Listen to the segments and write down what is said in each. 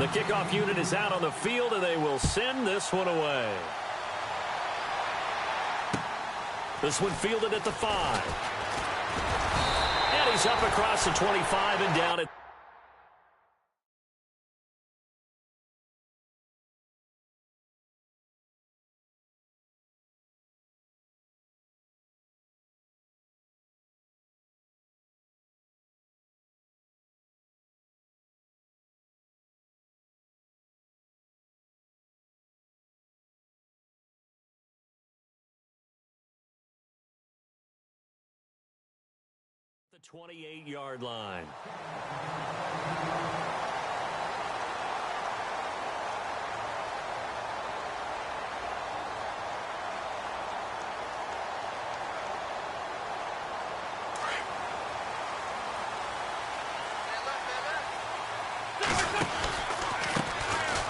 The kickoff unit is out on the field, and they will send this one away. This one fielded at the 5. And he's up across the 25 and down at the 28-yard line.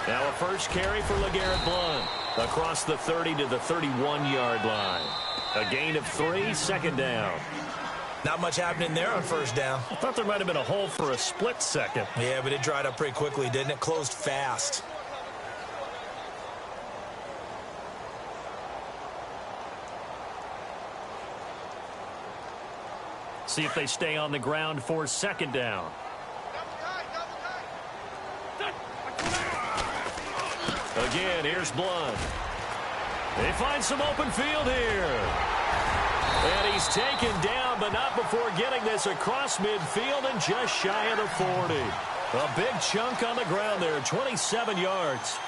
Now a first carry for LeGarrette Blount across the 30 to the 31-yard line. A gain of 3, second down. Not much happening there on first down. I thought there might have been a hole for a split second. Yeah, but it dried up pretty quickly, didn't it? Closed fast. See if they stay on the ground for second down. Again, here's Blount. They find some open field here. And he's taken down, but not before getting this across midfield and just shy of the 40. A big chunk on the ground there, 27 yards.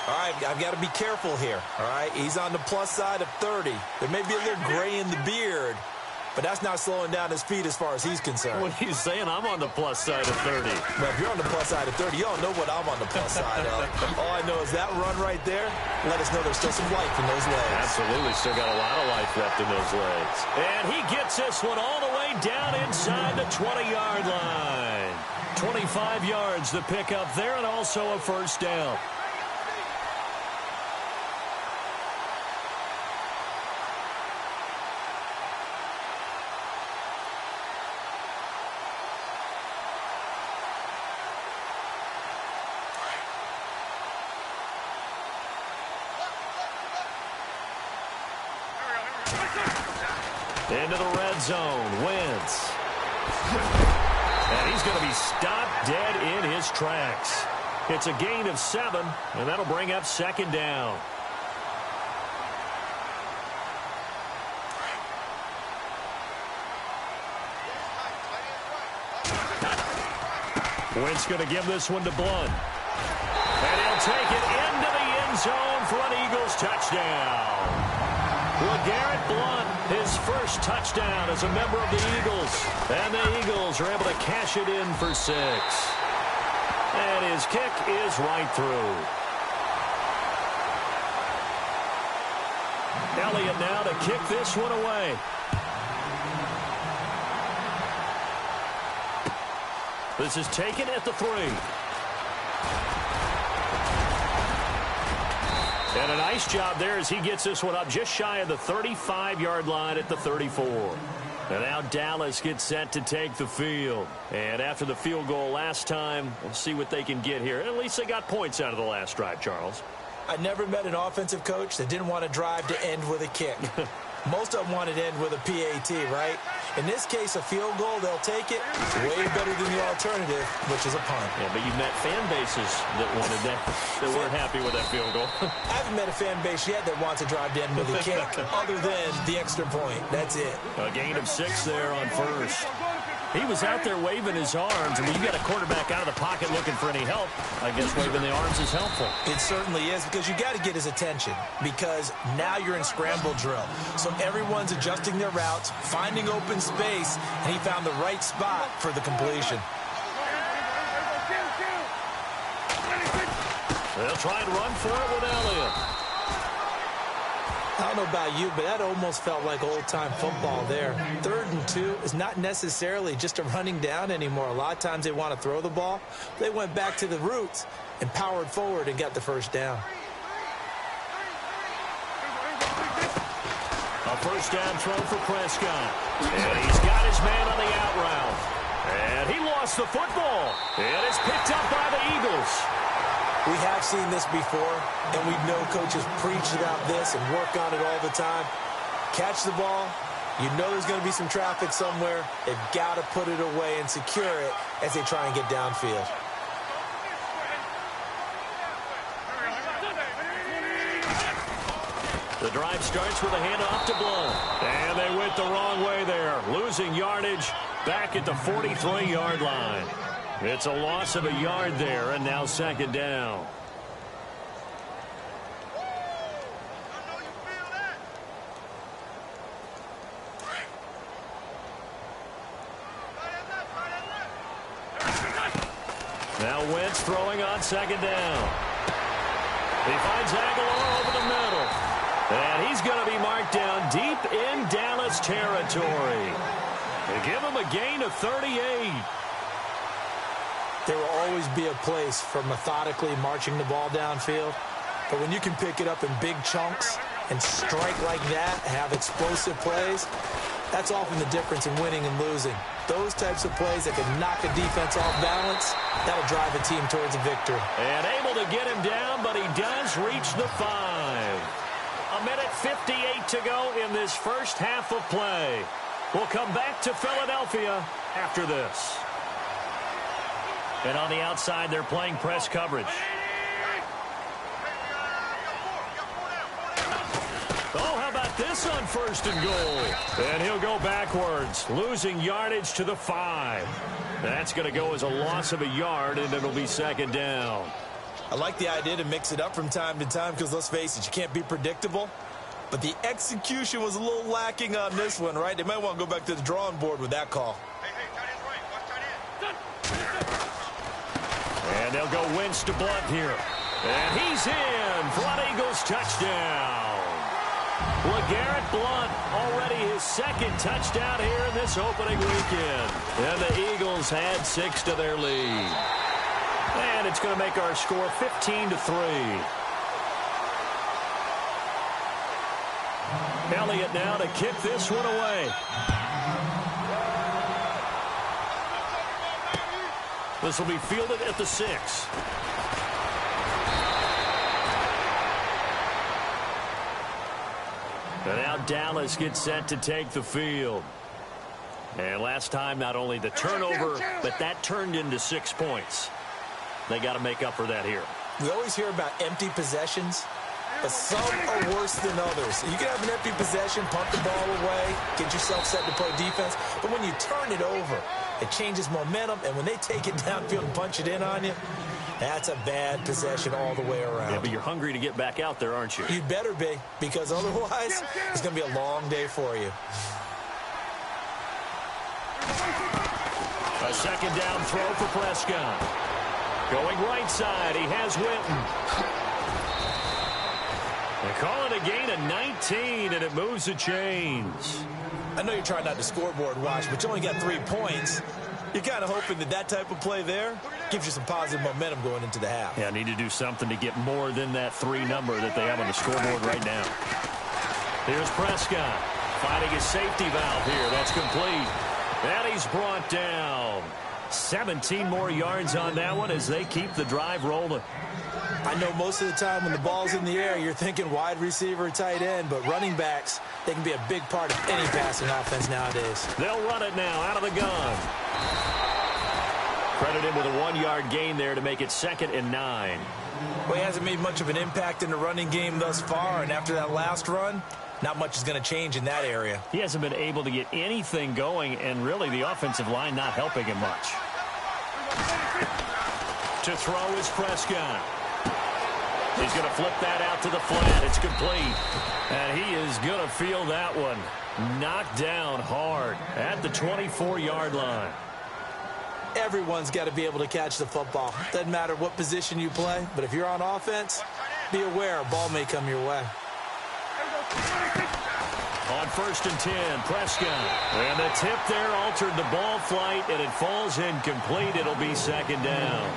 All right, I've got to be careful here, all right? He's on the plus side of 30. There may be a little gray in the beard, but that's not slowing down his feet as far as he's concerned. What are you saying? I'm on the plus side of 30. Well, if you're on the plus side of 30, you don't know what I'm on the plus side of. All I know is that run right there let us know there's still some life in those legs. Absolutely, still got a lot of life left in those legs. And he gets this one all the way down inside the 20-yard line. 25 yards to pick up there and also a first down. Into the red zone, Wentz. And he's going to be stopped dead in his tracks. It's a gain of 7, and that'll bring up second down. Wentz going to give this one to Blount. And he'll take it into the end zone for an Eagles touchdown. LeGarrette Blount, his first touchdown as a member of the Eagles. And the Eagles are able to cash it in for 6. And his kick is right through. Elliott now to kick this one away. This is taken at the 3. And a nice job there as he gets this one up just shy of the 35-yard line at the 34. And now Dallas gets set to take the field. And after the field goal last time, we'll see what they can get here. At least they got points out of the last drive, Charles. I never met an offensive coach that didn't want to drive to end with a kick. Most of them want it to end with a PAT, right? In this case, a field goal, they'll take it. It's way better than the alternative, which is a punt. Yeah, but you've met fan bases that wanted that weren't happy with that field goal. I haven't met a fan base yet that wants to drive to end with a kick, other than the extra point. That's it. A gain of 6 there on first. He was out there waving his arms. I mean, you got a quarterback out of the pocket looking for any help. I guess waving the arms is helpful. It certainly is, because you got to get his attention, because now you're in scramble drill. So everyone's adjusting their routes, finding open space, and he found the right spot for the completion. They'll try and run for it with Elliott. I don't know about you, but that almost felt like old-time football there. 3rd and 2 is not necessarily just a running down anymore. A lot of times they want to throw the ball. They went back to the roots and powered forward and got the first down. A first down throw for Prescott. And he's got his man on the out route. And he lost the football. And it's picked up by the Eagles. We have seen this before, and we know coaches preach about this and work on it all the time. Catch the ball. You know there's going to be some traffic somewhere. They've got to put it away and secure it as they try and get downfield. The drive starts with a handoff to Blunt. And they went the wrong way there, losing yardage back at the 43-yard line. It's a loss of a yard there, and now second down. Now Wentz throwing on second down. He finds Aguilar over the middle. And he's going to be marked down deep in Dallas territory. They give him a gain of 38. There will always be a place for methodically marching the ball downfield. But when you can pick it up in big chunks and strike like that, have explosive plays, that's often the difference in winning and losing. Those types of plays that can knock a defense off balance, that'll drive a team towards a victory. And able to get him down, but he does reach the 5. A minute 58 to go in this first half of play. We'll come back to Philadelphia after this. And on the outside, they're playing press coverage. Oh, how about this on first and goal? And he'll go backwards, losing yardage to the 5. That's going to go as a loss of a yard, and it'll be second down. I like the idea to mix it up from time to time because, let's face it, you can't be predictable. But the execution was a little lacking on this one, right? They might want to go back to the drawing board with that call. And they'll go Wentz to Blunt here. And he's in for an Eagles touchdown. LeGarrette Blunt, already his second touchdown here in this opening weekend. And the Eagles had 6 to their lead. And it's going to make our score 15-3. Elliott now to kick this one away. This will be fielded at the 6. And now Dallas gets set to take the field. And last time, not only the turnover, but that turned into 6 points. They got to make up for that here. We always hear about empty possessions, but some are worse than others. You can have an empty possession, punt the ball away, get yourself set to play defense, but when you turn it over, it changes momentum, and when they take it downfield and punch it in on you, that's a bad possession all the way around. Yeah, but you're hungry to get back out there, aren't you? You'd better be, because otherwise, it's going to be a long day for you. A second down throw for Prescott. Going right side, he has Witten. They call it a gain of 19, and it moves the chains. I know you're trying not to scoreboard watch, but you only got 3 points. You're kind of hoping that that type of play there gives you some positive momentum going into the half. Yeah, I need to do something to get more than that 3 number that they have on the scoreboard right now. Here's Prescott finding his safety valve here. That's complete. And he's brought down. 17 more yards on that one as they keep the drive rolling. I know most of the time when the ball's in the air, you're thinking wide receiver, tight end, but running backs, they can be a big part of any passing offense nowadays. They'll run it now out of the gun. Credit him with a 1-yard gain there to make it 2nd and 9. Well, he hasn't made much of an impact in the running game thus far, and after that last run, not much is going to change in that area. He hasn't been able to get anything going, and really the offensive line not helping him much. To throw is Prescott. He's going to flip that out to the flat. It's complete. And he is going to feel that one knocked down hard at the 24-yard line. Everyone's got to be able to catch the football. Doesn't matter what position you play, but if you're on offense, be aware a ball may come your way. On 1st and 10, Prescott. And the tip there altered the ball flight, and it falls incomplete. It'll be 2nd down.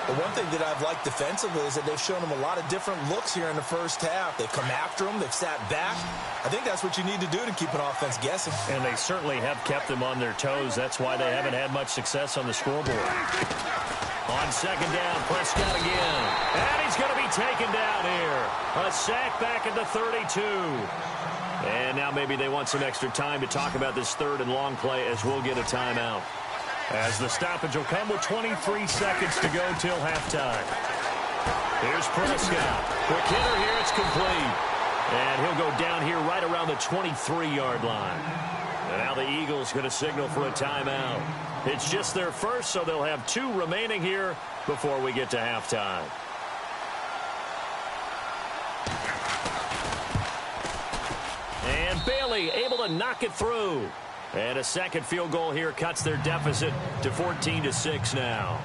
But one thing that I've liked defensively is that they've shown them a lot of different looks here in the first half. They've come after them. They've sat back. I think that's what you need to do to keep an offense guessing. And they certainly have kept them on their toes. That's why they haven't had much success on the scoreboard. On second down, Prescott again. And he's going to be taken down here. A sack back at the 32. And now maybe they want some extra time to talk about this third and long play as we'll get a timeout. As the stoppage will come with 23 seconds to go till halftime. Here's Prescott. Quick hitter here. It's complete. And he'll go down here right around the 23-yard line. And now the Eagles going to signal for a timeout. It's just their first, so they'll have 2 remaining here before we get to halftime. And Bailey able to knock it through. And a second field goal here cuts their deficit to 14-6 now.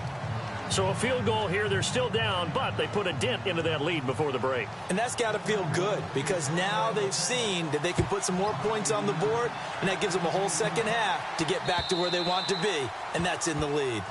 So a field goal here, they're still down, but they put a dent into that lead before the break. And that's got to feel good because now they've seen that they can put some more points on the board, and that gives them a whole second half to get back to where they want to be, and that's in the lead.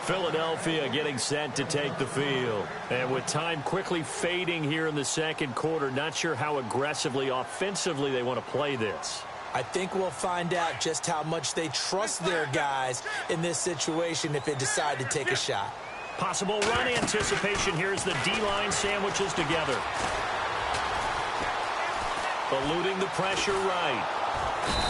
Philadelphia getting set to take the field. And with time quickly fading here in the second quarter, not sure how aggressively, offensively they want to play this. I think we'll find out just how much they trust their guys in this situation if they decide to take a shot. Possible run anticipation here as the D-line sandwiches together. Eluding the pressure right.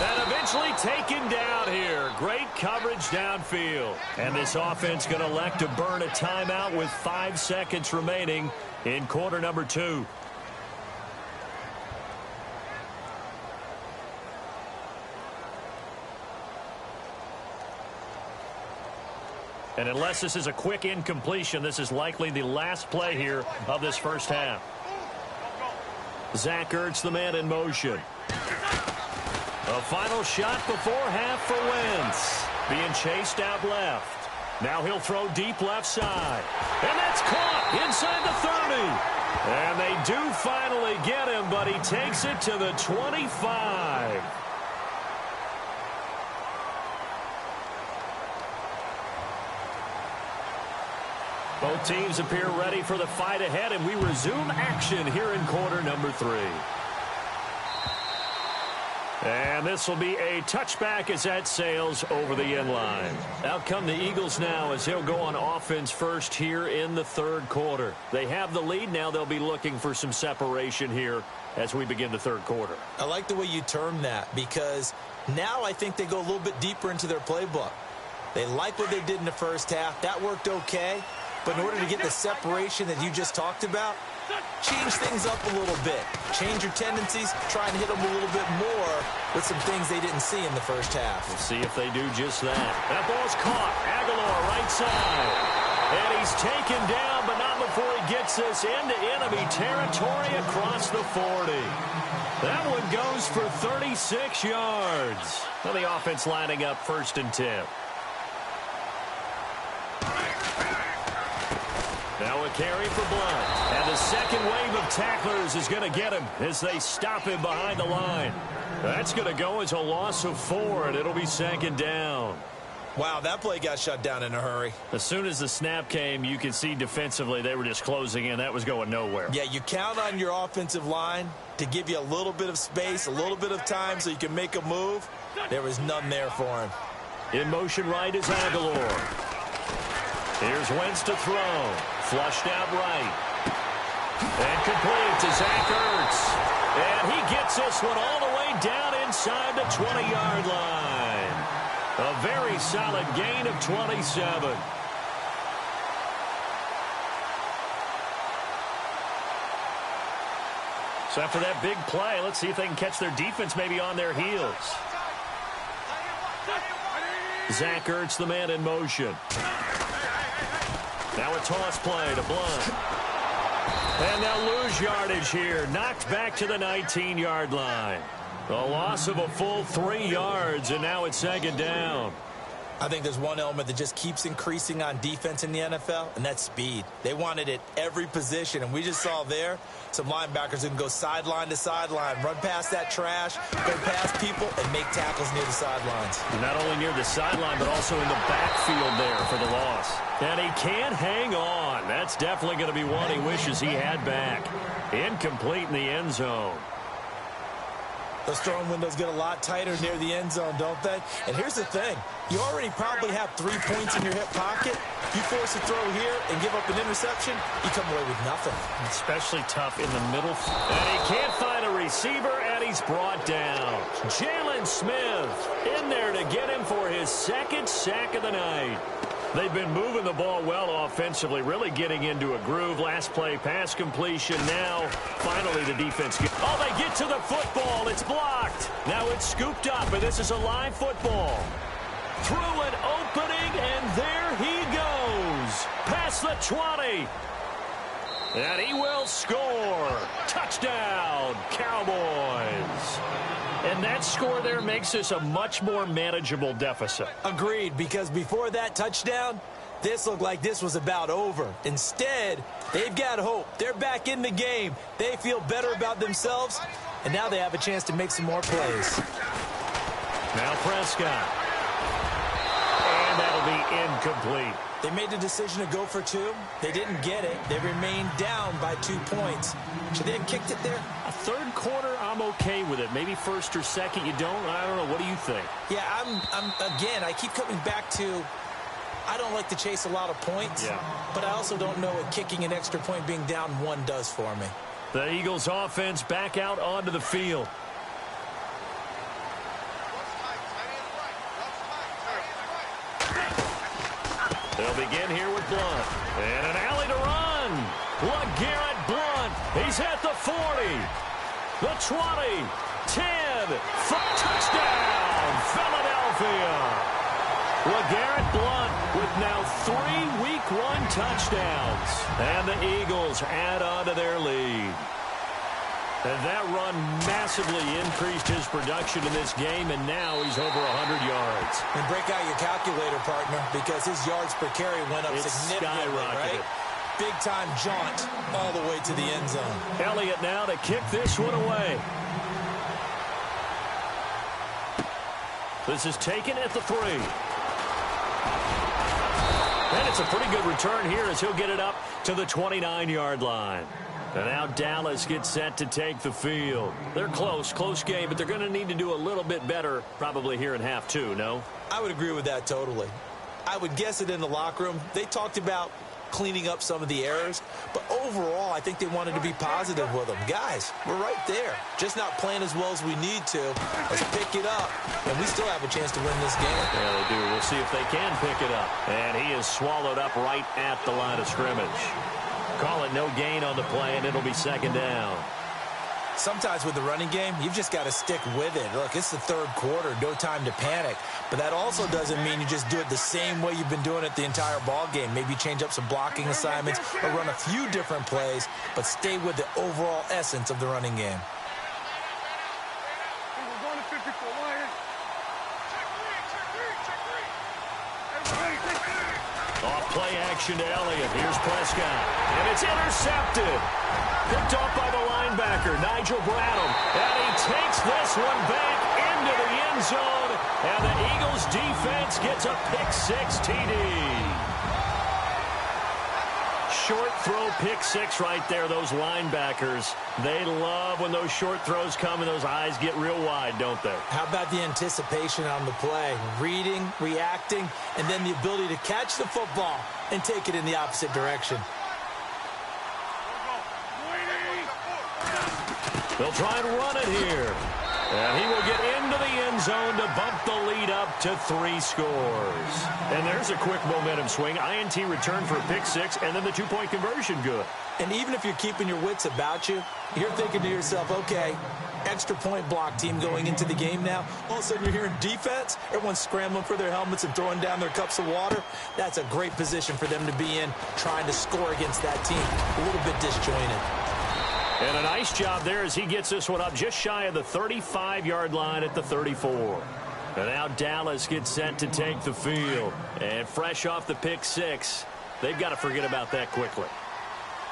And eventually taken down here. Great coverage downfield. And this offense going to elect to burn a timeout with 5 seconds remaining in quarter number 2. And unless this is a quick incompletion, this is likely the last play here of this first half. Zach Ertz, the man in motion. A final shot before half for Wentz. Being chased out left. Now he'll throw deep left side. And that's caught inside the 30. And they do finally get him, but he takes it to the 25. Both teams appear ready for the fight ahead, and we resume action here in quarter number 3. And this will be a touchback as that sails over the end line. Out come the Eagles now as they'll go on offense first here in the third quarter. They have the lead now. They'll be looking for some separation here as we begin the third quarter. I like the way you term that because now I think they go a little bit deeper into their playbook. They like what they did in the first half. That worked okay. But in order to get the separation that you just talked about, change things up a little bit. Change your tendencies, try and hit them a little bit more with some things they didn't see in the first half. We'll see if they do just that. That ball's caught. Aguilar right side. And he's taken down, but not before he gets this into enemy territory across the 40. That one goes for 36 yards. Well, the offense lining up 1st and 10. Now a carry for Blunt. And the second wave of tacklers is going to get him as they stop him behind the line. That's going to go as a loss of 4, and it'll be 2nd down. Wow, that play got shut down in a hurry. As soon as the snap came, you could see defensively they were just closing in. That was going nowhere. Yeah, you count on your offensive line to give you a little bit of space, a little bit of time so you can make a move. There was none there for him. In motion right is Aguilar. Here's Wentz to throw. Flushed out right. And complete to Zach Ertz. And he gets this one all the way down inside the 20-yard line. A very solid gain of 27. So after that big play, let's see if they can catch their defense maybe on their heels. Zach Ertz, the man in motion. Now a toss play to Blunt. And they'll lose yardage here. Knocked back to the 19-yard line. A loss of a full 3 yards, and now it's 2nd down. I think there's one element that just keeps increasing on defense in the NFL, and that's speed. They want it at every position, and we just saw there some linebackers who can go sideline to sideline, run past that trash, go past people, and make tackles near the sidelines. Not only near the sideline, but also in the backfield there for the loss. And he can't hang on. That's definitely going to be one he wishes he had back. Incomplete in the end zone. Those throwing windows get a lot tighter near the end zone, don't they? And here's the thing. You already probably have 3 points in your hip pocket. You force a throw here and give up an interception, you come away with nothing. Especially tough in the middle. And he can't find a receiver, and he's brought down. Jalen Smith in there to get him for his second sack of the night. They've been moving the ball well offensively, really getting into a groove. Last play, pass completion. Now, finally, the defense. Oh, they get to the football. It's blocked. Now it's scooped up, and this is a live football. Through an opening, and there he goes. Past the 20. And he will score. Touchdown, Cowboys. And that score there makes this a much more manageable deficit. Agreed, because before that touchdown, this looked like this was about over. Instead, they've got hope. They're back in the game. They feel better about themselves, and now they have a chance to make some more plays. Now Prescott. And that'll be incomplete. They made the decision to go for 2. They didn't get it. They remained down by 2 points. Should they have kicked it there? A third quarter, I'm okay with it. Maybe first or second, you don't. I don't know. What do you think? Yeah, again, I keep coming back to I don't like to chase a lot of points, but I also don't know what kicking an extra point being down 1 does for me. The Eagles offense back out onto the field. They'll begin here with Blunt. And an alley to run. LeGarrette Blunt. He's at the 40. The 20. 10. Touchdown, Philadelphia. LeGarrette Blunt with now 3 Week 1 touchdowns. And the Eagles add on to their lead. And that run massively increased his production in this game, and now he's over 100 yards. And break out your calculator, partner, because his yards per carry went up significantly, right? Big-time jaunt all the way to the end zone. Elliott now to kick this one away. This is taken at the 3. And it's a pretty good return here as he'll get it up to the 29-yard line. And now Dallas gets set to take the field. They're close game, but they're going to need to do a little bit better probably here in half 2, no? I would agree with that totally. I would guess it in the locker room. They talked about cleaning up some of the errors, but overall, I think they wanted to be positive with them. Guys, we're right there. Just not playing as well as we need to. Let's pick it up, and we still have a chance to win this game. Yeah, they do. We'll see if they can pick it up. And he is swallowed up right at the line of scrimmage. Call it no gain on the play, and it'll be second down. Sometimes with the running game, you've just got to stick with it. Look, it's the third quarter, no time to panic. But that also doesn't mean you just do it the same way you've been doing it the entire ball game. Maybe change up some blocking assignments or run a few different plays, but stay with the overall essence of the running game. Off play action to Elliott. Here's Prescott. And it's intercepted. Picked off by the linebacker, Nigel Bradham. And he takes this one back into the end zone. And the Eagles defense gets a pick-6 TD. Short throw, pick-6 right there, those linebackers. They love when those short throws come and those eyes get real wide, don't they? How about the anticipation on the play? Reading, reacting, and then the ability to catch the football and take it in the opposite direction. They'll try and run it here. And he will get into the end zone to bump the lead up to 3 scores. And there's a quick momentum swing. INT return for a pick-6, and then the 2-point conversion good. And even if you're keeping your wits about you, you're thinking to yourself, okay, extra point block team going into the game now. All of a sudden you're hearing defense. Everyone's scrambling for their helmets and throwing down their cups of water. That's a great position for them to be in, trying to score against that team. A little bit disjointed. And a nice job there as he gets this one up just shy of the 35-yard line at the 34. And now Dallas gets set to take the field. And fresh off the pick-6, they've got to forget about that quickly.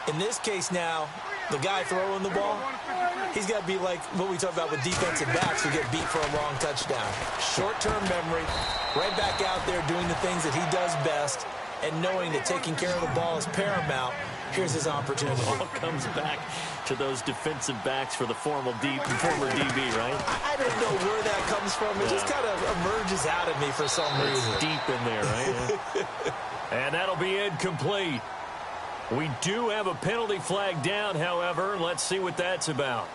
In this case now, the guy throwing the ball, he's got to be like what we talk about with defensive backs who get beat for a long touchdown. Short-term memory, right back out there doing the things that he does best, and knowing that taking care of the ball is paramount. Here's his opportunity. Ball comes back to those defensive backs for the former DB, right? I don't know where that comes from. It just kind of emerges out of me for some reason. It's deep in there, right? And that'll be incomplete. We do have a penalty flag down, however. Let's see what that's about.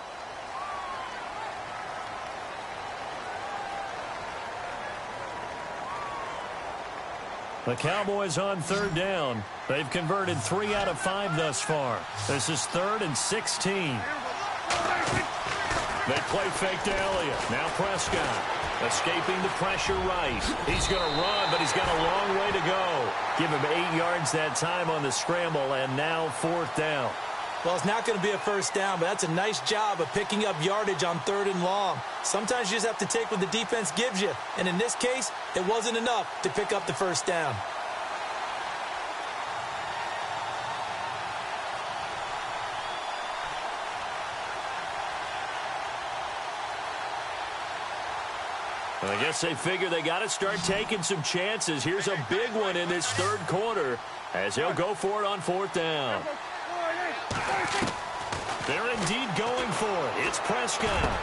The Cowboys on third down. They've converted 3 out of 5 thus far. This is 3rd and 16. They play fake to Elliott. Now Prescott escaping the pressure right. He's going to run, but he's got a long way to go. Give him 8 yards that time on the scramble, and now 4th down. Well, it's not going to be a first down, but that's a nice job of picking up yardage on 3rd and long. Sometimes you just have to take what the defense gives you, and in this case, it wasn't enough to pick up the first down. I guess they figure they got to start taking some chances. Here's a big one in this 3rd quarter as they'll go for it on 4th down. They're indeed going for it. It's Prescott.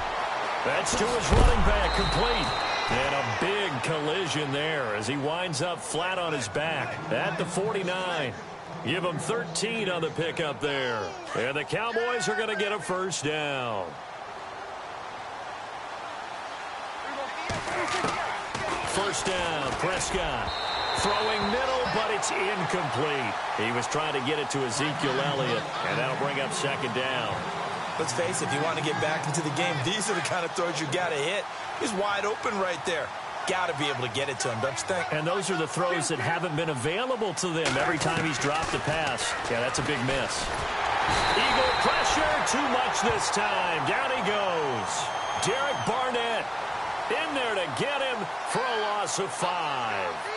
That's to his running back, complete. And a big collision there as he winds up flat on his back at the 49. Give him 13 on the pickup there. And the Cowboys are going to get a first down. First down, Prescott. Throwing middle, but it's incomplete. He was trying to get it to Ezekiel Elliott, and that'll bring up 2nd down. Let's face it, if you want to get back into the game, these are the kind of throws you got to hit. He's wide open right there. Got to be able to get it to him, don't you think? And those are the throws that haven't been available to them every time he's dropped a pass. Yeah, that's a big miss. Eagle pressure, too much this time. Down he goes. Derek Barnett in there to get him for a loss of 5.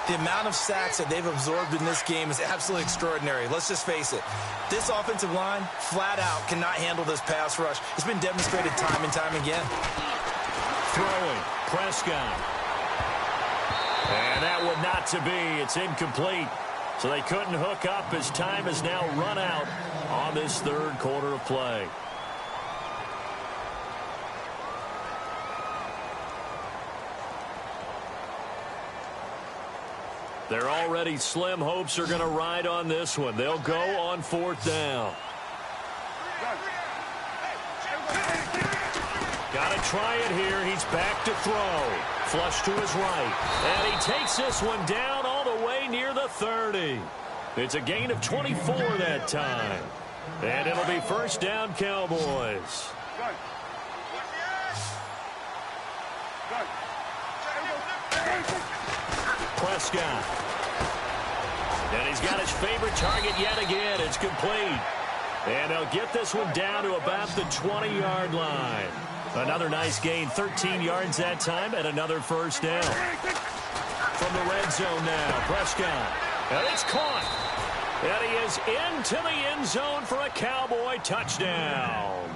The amount of sacks that they've absorbed in this game is absolutely extraordinary. Let's just face it. This offensive line, flat out, cannot handle this pass rush. It's been demonstrated time and time again. Throwing, Prescott. And that would not to be. It's incomplete. So they couldn't hook up as time has now run out on this 3rd quarter of play. They're already slim hopes are going to ride on this one. They'll go on 4th down. Got to try it here. He's back to throw. Flush to his right. And he takes this one down all the way near the 30. It's a gain of 24 that time. And it'll be first down, Cowboys. Prescott. And he's got his favorite target yet again. It's complete. And they'll get this one down to about the 20-yard line. Another nice gain, 13 yards that time, and another first down. From the red zone now, Prescott. And it's caught. And he is into the end zone for a Cowboy touchdown.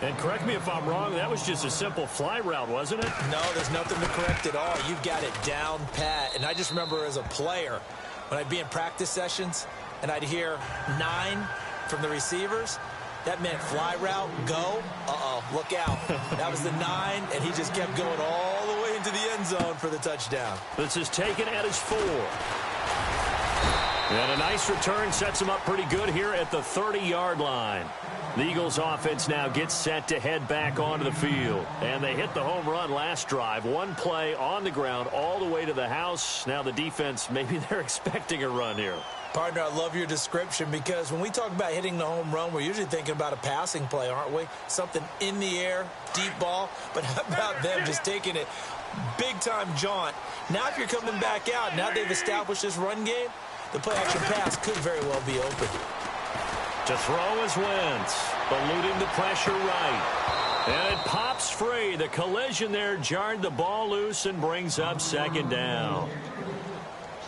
And correct me if I'm wrong, that was just a simple fly route, wasn't it? No, there's nothing to correct at all. You've got it down pat. And I just remember as a player, when I'd be in practice sessions and I'd hear 9 from the receivers, that meant fly route, go, look out. That was the 9, and he just kept going all the way into the end zone for the touchdown. This is taken at his 4. And a nice return sets him up pretty good here at the 30-yard line. The Eagles offense now gets set to head back onto the field. And they hit the home run last drive. One play on the ground all the way to the house. Now the defense, maybe they're expecting a run here. Partner, I love your description because when we talk about hitting the home run, we're usually thinking about a passing play, aren't we? Something in the air, deep ball. But how about them just taking it big-time jaunt? Now if you're coming back out, now they've established this run game, the play-action pass could very well be open. To throw is Wentz, eluding the pressure right. And it pops free. The collision there jarred the ball loose and brings up 2nd down.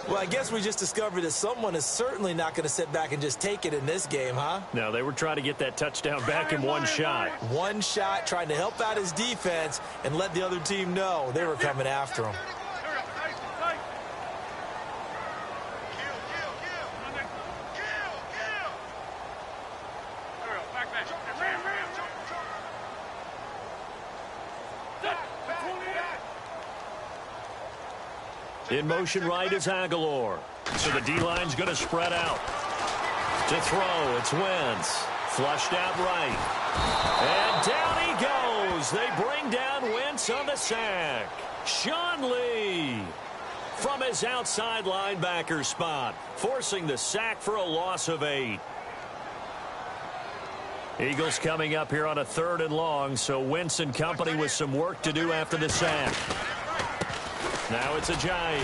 Well, I guess we just discovered that someone is certainly not going to sit back and just take it in this game, huh? No, they were trying to get that touchdown back in one shot. One shot, trying to help out his defense and let the other team know they were coming after him. In motion right is Aguilar. So the D-line's going to spread out. To throw, it's Wentz. Flushed out right. And down he goes. They bring down Wentz on the sack. Sean Lee from his outside linebacker spot, forcing the sack for a loss of 8. Eagles coming up here on a 3rd and long, so Wentz and company with some work to do after the sack. Now it's Ajayi.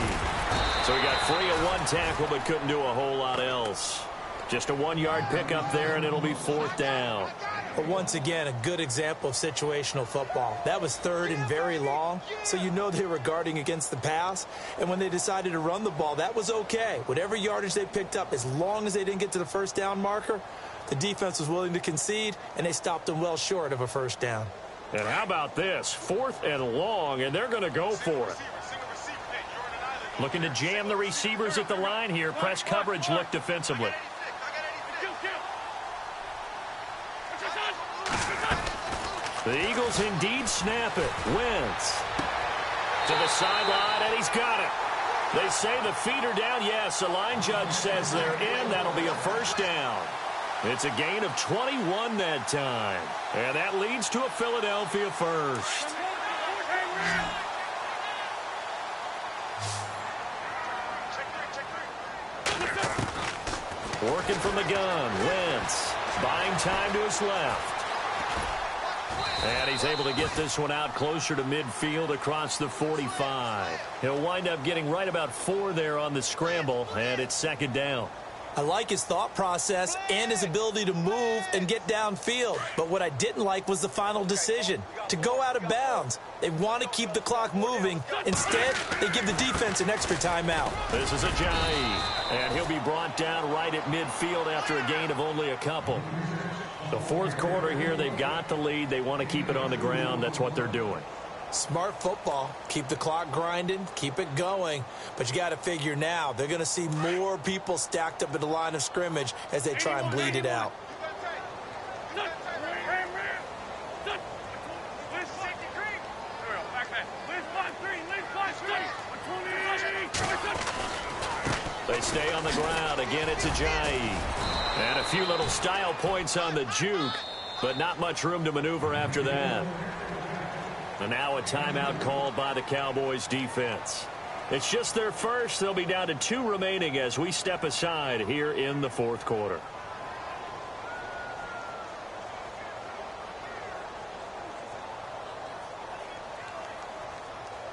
So he got free of 1 tackle but couldn't do a whole lot else. Just a 1-yard pickup there, and it'll be 4th down. But once again, a good example of situational football. That was 3rd and very long, so you know they were guarding against the pass. And when they decided to run the ball, that was okay. Whatever yardage they picked up, as long as they didn't get to the 1st down marker, the defense was willing to concede, and they stopped them well short of a 1st down. And how about this? 4th and long, and they're going to go for it. Looking to jam the receivers at the line here. Press coverage look defensively. The Eagles indeed snap it. Wentz to the sideline, and he's got it. They say the feet are down. Yes, the line judge says they're in. That'll be a 1st down. It's a gain of 21 that time. And that leads to a Philadelphia 1st. Working from the gun. Wentz buying time to his left. And he's able to get this one out closer to midfield across the 45. He'll wind up getting right about 4 there on the scramble, and it's 2nd down. I like his thought process and his ability to move and get downfield. But what I didn't like was the final decision, to go out of bounds. They want to keep the clock moving. Instead, they give the defense an extra timeout. This is Ajayi, and he'll be brought down right at midfield after a gain of only a couple. The 4th quarter here, they've got the lead. They want to keep it on the ground. That's what they're doing. Smart football. Keep the clock grinding, keep it going. But you got to figure now, they're going to see more people stacked up at the line of scrimmage as they try and bleed it out. They stay on the ground. Again, it's Ajayi. And a few little style points on the juke, but not much room to maneuver after that. And now a timeout called by the Cowboys defense. It's just their first. They'll be down to 2 remaining as we step aside here in the 4th quarter.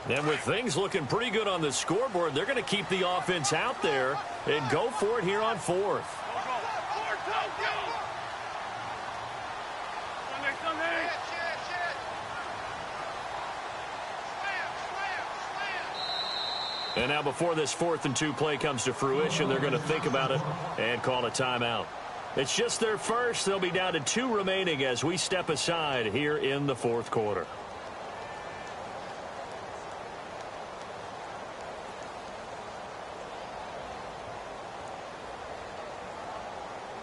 And with things looking pretty good on the scoreboard, they're going to keep the offense out there and go for it here on 4th. And now before this 4th and 2 play comes to fruition, they're going to think about it and call a timeout. It's just their first. They'll be down to 2 remaining as we step aside here in the 4th quarter.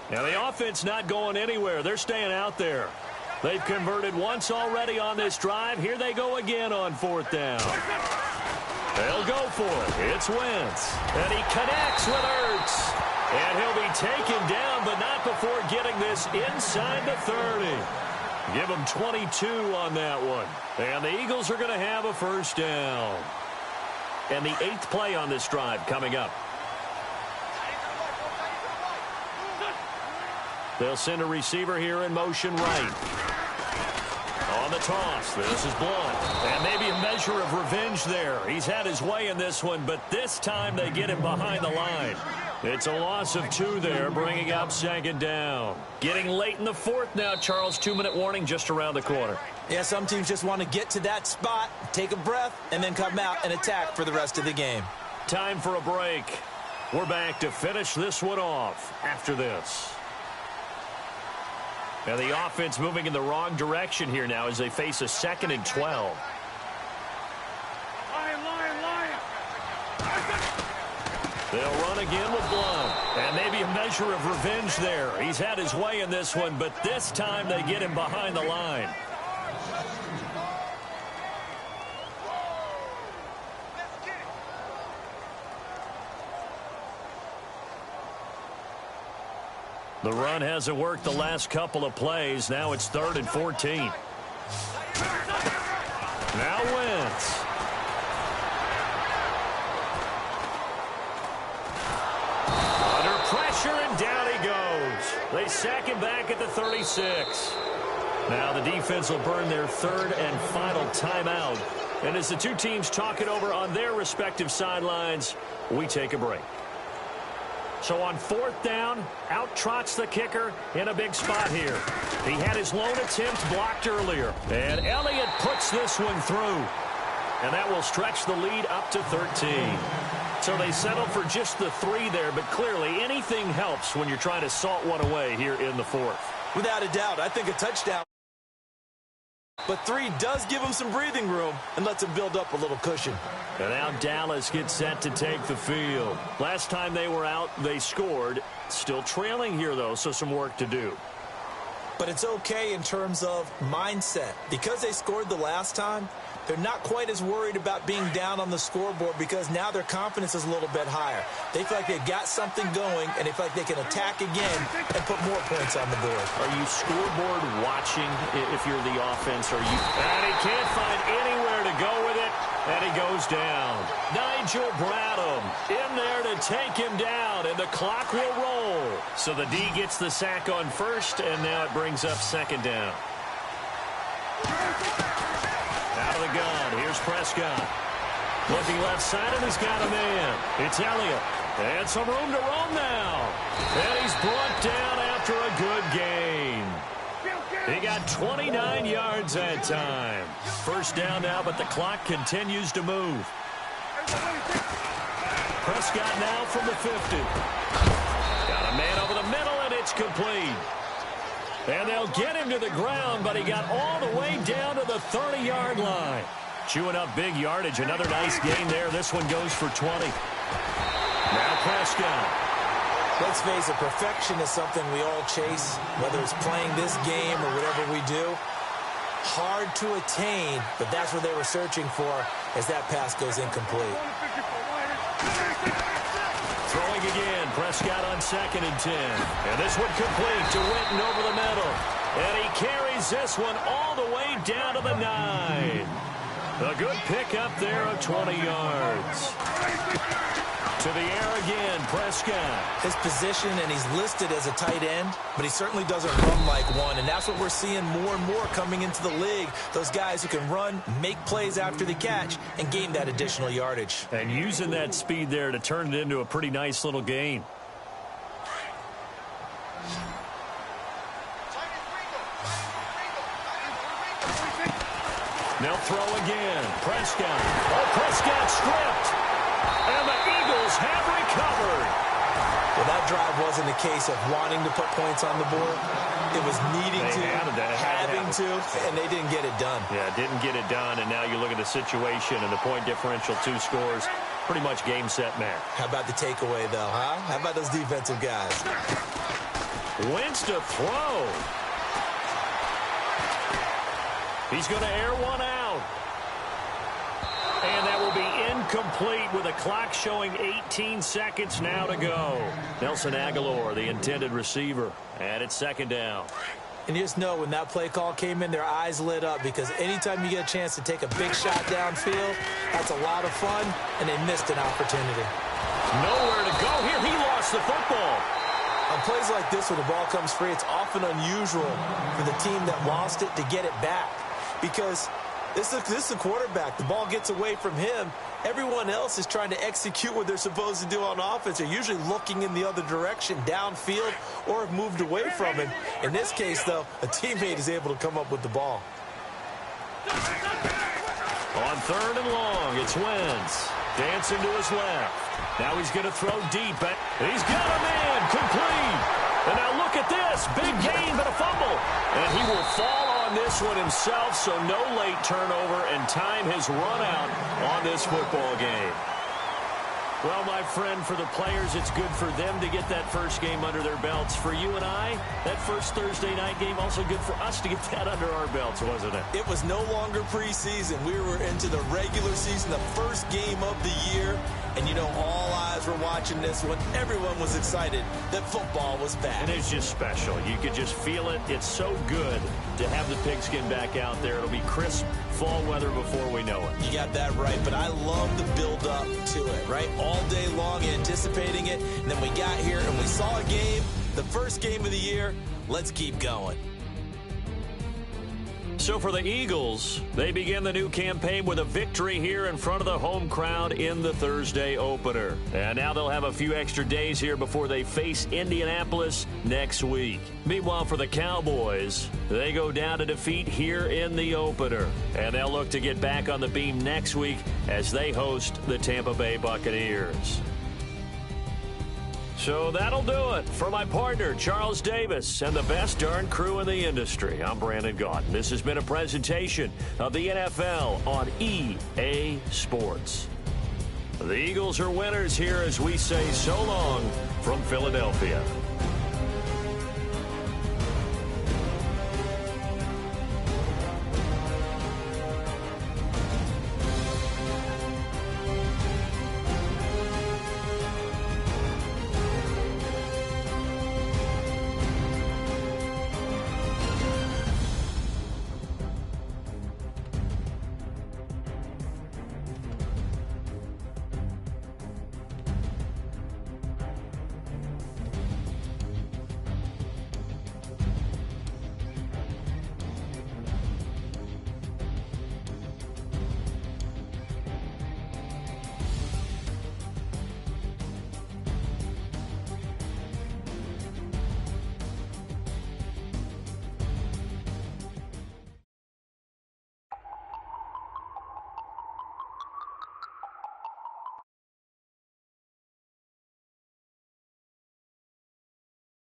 Now the offense not going anywhere. They're staying out there. They've converted once already on this drive. Here they go again on 4th down. They'll go for it. It's Wentz. And he connects with Ertz. And he'll be taken down, but not before getting this inside the 30. Give him 22 on that one. And the Eagles are going to have a 1st down. And the 8th play on this drive coming up. They'll send a receiver here in motion right. On the toss, this is Blunt. And maybe a measure of revenge there. He's had his way in this one, but this time they get him behind the line. It's a loss of 2 there, bringing up 2nd down. Getting late in the 4th now, Charles. 2-minute warning just around the corner. Yeah, some teams just want to get to that spot, take a breath, and then come out and attack for the rest of the game. Time for a break. We're back to finish this one off after this. Now the offense moving in the wrong direction here now as they face a 2nd and 12. They'll run again with Blunt. And maybe a measure of revenge there. He's had his way in this one, but this time they get him behind the line. The run hasn't worked the last couple of plays. Now it's 3rd and 14. Now Wentz. Under pressure, and down he goes. They sack him back at the 36. Now the defense will burn their 3rd and final timeout. And as the two teams talk it over on their respective sidelines, we take a break. So on 4th down, out trots the kicker in a big spot here. He had his lone attempt blocked earlier. And Elliott puts this one through. And that will stretch the lead up to 13. So they settled for just the 3 there, but clearly anything helps when you're trying to salt one away here in the 4th. Without a doubt, I think a touchdown. But 3 does give him some breathing room and lets him build up a little cushion. And now Dallas gets set to take the field. Last time they were out, they scored. Still trailing here, though, so some work to do. But it's okay in terms of mindset. Because they scored the last time, they're not quite as worried about being down on the scoreboard because now their confidence is a little bit higher. They feel like they've got something going, and they feel like they can attack again and put more points on the board. Are you scoreboard watching if you're the offense? And he can't find anywhere to go with it, and he goes down. Nigel Bradham in there to take him down, and the clock will roll. So the D gets the sack on 1st, and now it brings up 2nd down. Out of the gun, here's Prescott. Looking left side, and he's got a man. It's Elliott. And some room to roam now. And he's brought down after a good gain. He got 29 yards that time. 1st down now, but the clock continues to move. Prescott now from the 50. Got a man over the middle, and it's complete. And they'll get him to the ground, but he got all the way down to the 30-yard line. Chewing up big yardage. Another nice gain there. This one goes for 20. Now Prescott. Let's face it, perfection is something we all chase, whether it's playing this game or whatever we do. Hard to attain, but that's what they were searching for as that pass goes incomplete. Throwing again, Prescott on 2nd and 10. And this one complete to Witten over the middle. And he carries this one all the way down to the 9. A good pick up there of 20 yards. To the air again, Prescott. His position, and he's listed as a tight end, but he certainly doesn't run like one, and that's what we're seeing more and more coming into the league. Those guys who can run, make plays after the catch, and gain that additional yardage. And using that speed there to turn it into a pretty nice little gain. They'll throw again. Prescott. Oh, Prescott stripped. And the Eagles have recovered. Well, that drive wasn't a case of wanting to put points on the board. It was needing to, having to, and they didn't get it done. Yeah, didn't get it done, and now you look at the situation and the point differential, 2 scores, pretty much game, set, match. How about the takeaway, though, huh? How about those defensive guys? Wentz to throw. He's going to air one out. And that will be incomplete with a clock showing 18 seconds now to go. Nelson Aguilar, the intended receiver, and it's 2nd down. And you just know when that play call came in, their eyes lit up because anytime you get a chance to take a big shot downfield, that's a lot of fun, and they missed an opportunity. Nowhere to go here. He lost the football. On plays like this where the ball comes free, it's often unusual for the team that lost it to get it back because this is the quarterback. The ball gets away from him. Everyone else is trying to execute what they're supposed to do on offense. They're usually looking in the other direction, downfield, or have moved away from him. In this case, though, a teammate is able to come up with the ball. On 3rd and long, it's Wentz. Dancing to his left. Now he's going to throw deep. He's got a man complete. And now look at this. Big gain, but a fumble. And he will fall on this one himself, so no late turnover, and time has run out on this football game. Well, my friend, for the players, it's good for them to get that first game under their belts. For you and I, that first Thursday night game, also good for us to get that under our belts, wasn't it? It was no longer preseason. We were into the regular season, the first game of the year. And, you know, all eyes fans were watching this when everyone was excited that football was back. And it's just special. You could just feel it. It's so good to have the pigskin back out there. It'll be crisp fall weather before we know it. You got that right, but I love the build-up to it, right? All day long anticipating it, and then we got here and we saw a game, the first game of the year. Let's keep going. So for the Eagles, they begin the new campaign with a victory here in front of the home crowd in the Thursday opener. And now they'll have a few extra days here before they face Indianapolis next week. Meanwhile, for the Cowboys, they go down to defeat here in the opener. And they'll look to get back on the beam next week as they host the Tampa Bay Buccaneers. So that'll do it. For my partner, Charles Davis, and the best darn crew in the industry, I'm Brandon Gaudin. This has been a presentation of the NFL on EA Sports. The Eagles are winners here as we say so long from Philadelphia.